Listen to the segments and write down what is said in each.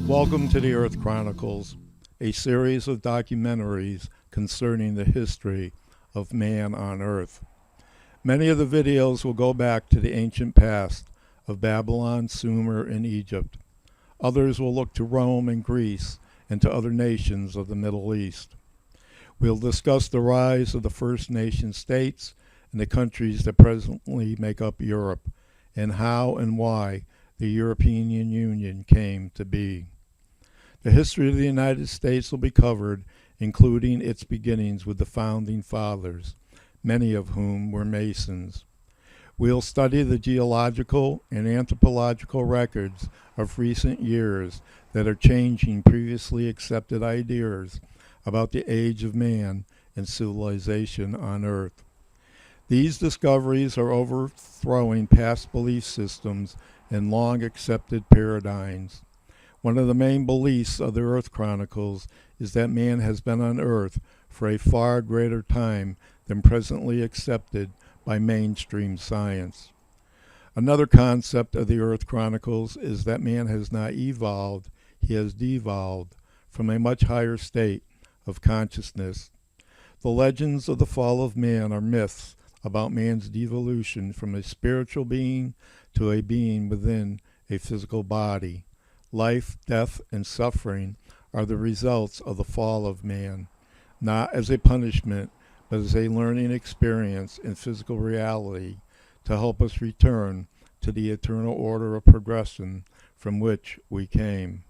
Welcome to the Earth Chronicles, a series of documentaries concerning the history of man on Earth. Many of the videos will go back to the ancient past of Babylon, Sumer, and Egypt. Others will look to Rome and Greece and to other nations of the Middle East. We'll discuss the rise of the first nation states and the countries that presently make up Europe, and how and why the European Union came to be. The history of the United States will be covered, including its beginnings with the Founding Fathers, many of whom were Masons. We'll study the geological and anthropological records of recent years that are changing previously accepted ideas about the age of man and civilization on Earth. These discoveries are overthrowing past belief systems and long accepted paradigms. One of the main beliefs of the Earth Chronicles is that man has been on Earth for a far greater time than presently accepted by mainstream science. Another concept of the Earth Chronicles is that man has not evolved, he has devolved from a much higher state of consciousness. The legends of the fall of man are myths about man's devolution from a spiritual being to a being within a physical body. Life, death, and suffering are the results of the fall of man, not as a punishment, but as a learning experience in physical reality to help us return to the eternal order of progression from which we came.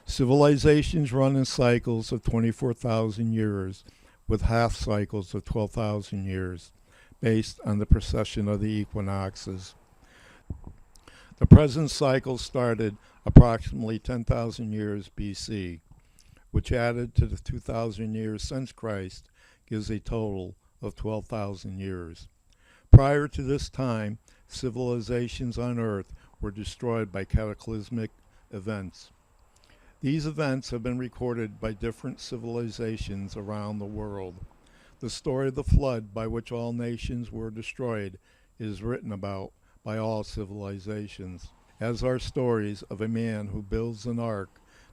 Civilizations run in cycles of 24,000 years, with half cycles of 12,000 years, based on the procession of the equinoxes. The present cycle started approximately 10,000 years BC, which added to the 2,000 years since Christ gives a total of 12,000 years. Prior to this time, civilizations on Earth were destroyed by cataclysmic events. These events have been recorded by different civilizations around the world. The story of the flood by which all nations were destroyed is written about by all civilizations, as are stories of a man who builds an ark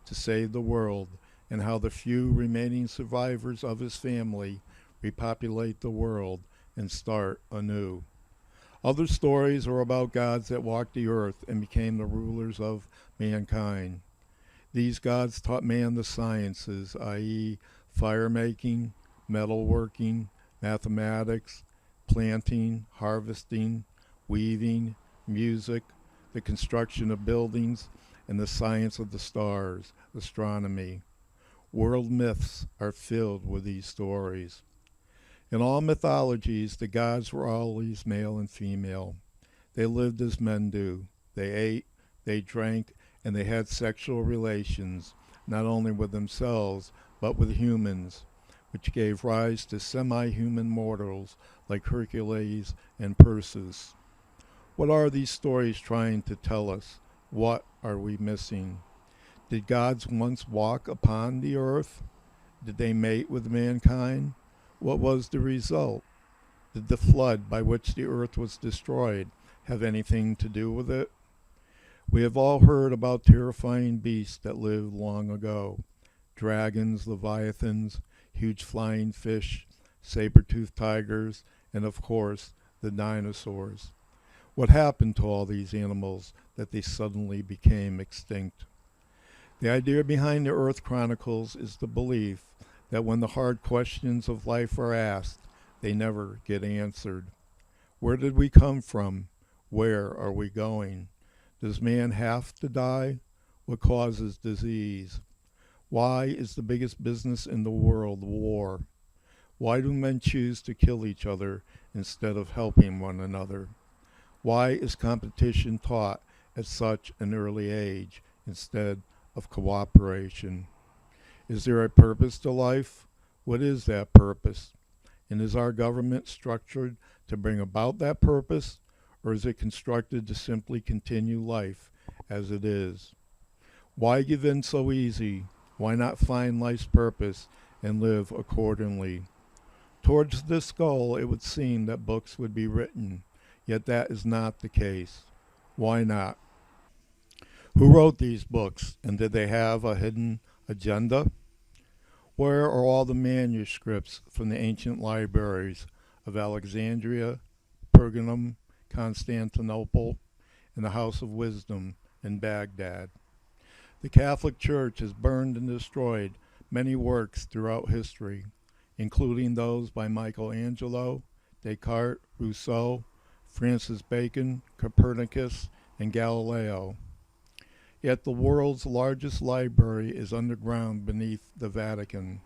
to save the world and how the few remaining survivors of his family repopulate the world and start anew. Other stories are about gods that walked the earth and became the rulers of mankind. These gods taught man the sciences, i.e., fire making, metalworking, mathematics, planting, harvesting, weaving, music, the construction of buildings, and the science of the stars, astronomy. World myths are filled with these stories. In all mythologies, the gods were always male and female. They lived as men do. They ate, they drank, and they had sexual relations, not only with themselves, but with humans, which gave rise to semi-human mortals like Hercules and Perseus. What are these stories trying to tell us? What are we missing? Did gods once walk upon the earth? Did they mate with mankind? What was the result? Did the flood by which the earth was destroyed have anything to do with it? We have all heard about terrifying beasts that lived long ago. Dragons, leviathans, huge flying fish, saber-toothed tigers, and of course, the dinosaurs. What happened to all these animals that they suddenly became extinct? The idea behind the Earth Chronicles is the belief that when the hard questions of life are asked, they never get answered. Where did we come from? Where are we going? Does man have to die? What causes disease? Why is the biggest business in the world war? Why do men choose to kill each other instead of helping one another? Why is competition taught at such an early age instead of cooperation? Is there a purpose to life? What is that purpose? And is our government structured to bring about that purpose, or is it constructed to simply continue life as it is? Why give in so easy? Why not find life's purpose and live accordingly? Towards this goal, it would seem that books would be written, yet that is not the case. Why not? Who wrote these books, and did they have a hidden agenda? Where are all the manuscripts from the ancient libraries of Alexandria, Pergamum, Constantinople, and the House of Wisdom in Baghdad? The Catholic Church has burned and destroyed many works throughout history, including those by Michelangelo, Descartes, Rousseau, Francis Bacon, Copernicus, and Galileo. Yet the world's largest library is underground beneath the Vatican.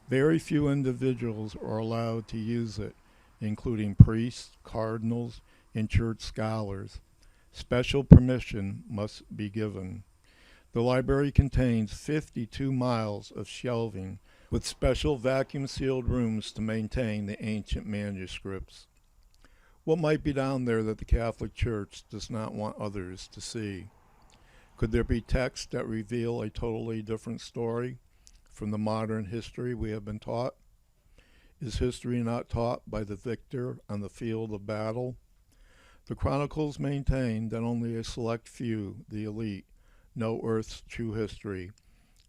Very few individuals are allowed to use it, including priests, cardinals, and church scholars. Special permission must be given. The library contains 52 miles of shelving with special vacuum-sealed rooms to maintain the ancient manuscripts. What might be down there that the Catholic Church does not want others to see? Could there be texts that reveal a totally different story from the modern history we have been taught? Is history not taught by the victor on the field of battle? The Chronicles maintain that only a select few, the elite, know Earth's true history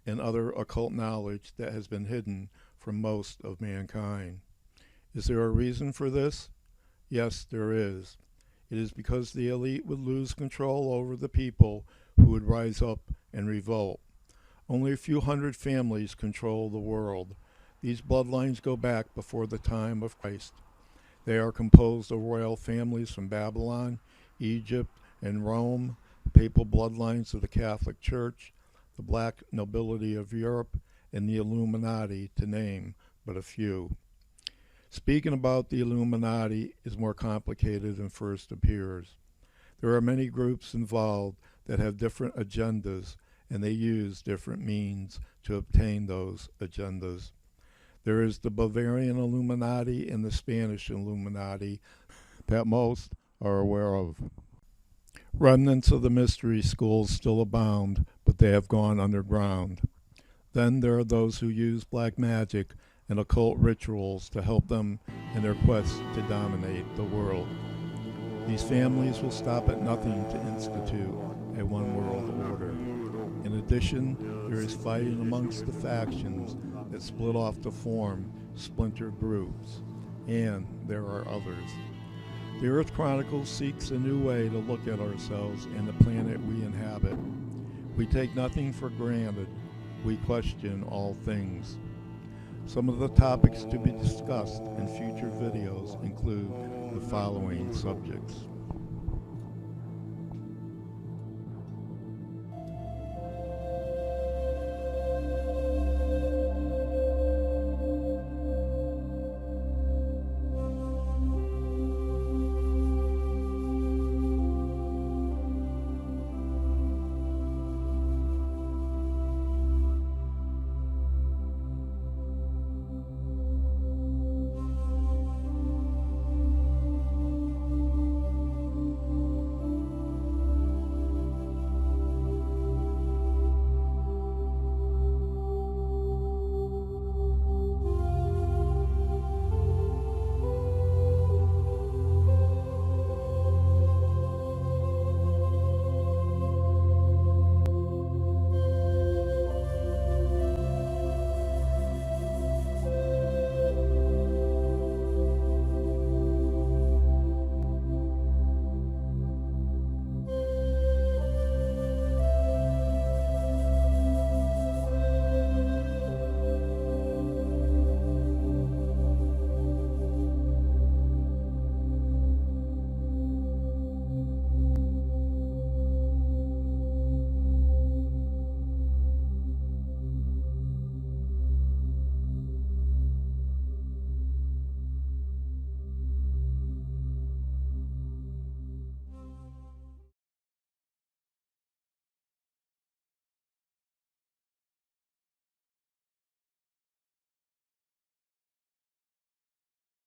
and other occult knowledge that has been hidden from most of mankind. Is there a reason for this? Yes, there is. It is because the elite would lose control over the people who would rise up and revolt. Only a few hundred families control the world. These bloodlines go back before the time of Christ. They are composed of royal families from Babylon, Egypt, and Rome, papal bloodlines of the Catholic Church, the black nobility of Europe, and the Illuminati, to name but a few. Speaking about the Illuminati is more complicated than first appears. There are many groups involved that have different agendas, and they use different means to obtain those agendas. There is the Bavarian Illuminati and the Spanish Illuminati that most are aware of. Remnants of the mystery schools still abound, but they have gone underground. Then there are those who use black magic and occult rituals to help them in their quest to dominate the world. These families will stop at nothing to institute a one-world order. In addition, there is fighting amongst the factions that split off to form splinter groups, and there are others. The Earth Chronicles seeks a new way to look at ourselves and the planet we inhabit. We take nothing for granted. We question all things. Some of the topics to be discussed in future videos include the following subjects.